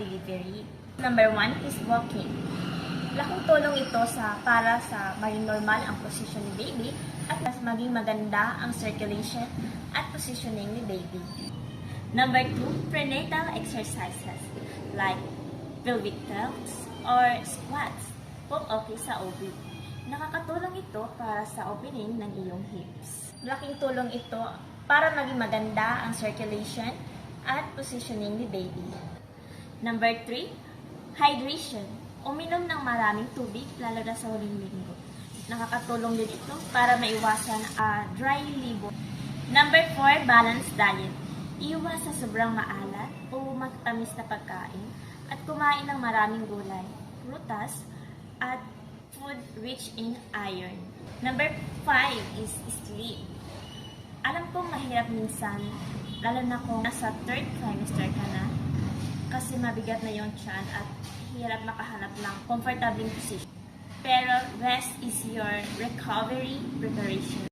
delivery. Number 1 is walking. Laking tulong ito para sa maging normal ang position ni baby at mas maging maganda ang circulation at positioning ni baby. Number 2, prenatal exercises like pelvic thrusts or squats kung okay sa OB. Nakakatulong ito para sa opening ng iyong hips. Malaking tulong ito para maging maganda ang circulation at positioning ni baby. Number 3, hydration. Uminom ng maraming tubig lalo na sa huling linggo. Nakakatulong din ito para maiwasan dry liver. Number 4, balanced diet. Iwas sa sobrang maalat o matamis na pagkain at kumain ng maraming gulay, prutas, at food rich in iron. Number 5 is sleep. Alam kong mahirap minsan, lalo na kung nasa 3rd trimester ka na, kasi mabigat na yung tiyan at hirap makahanap ng comfortable position. Pero rest is your recovery preparation.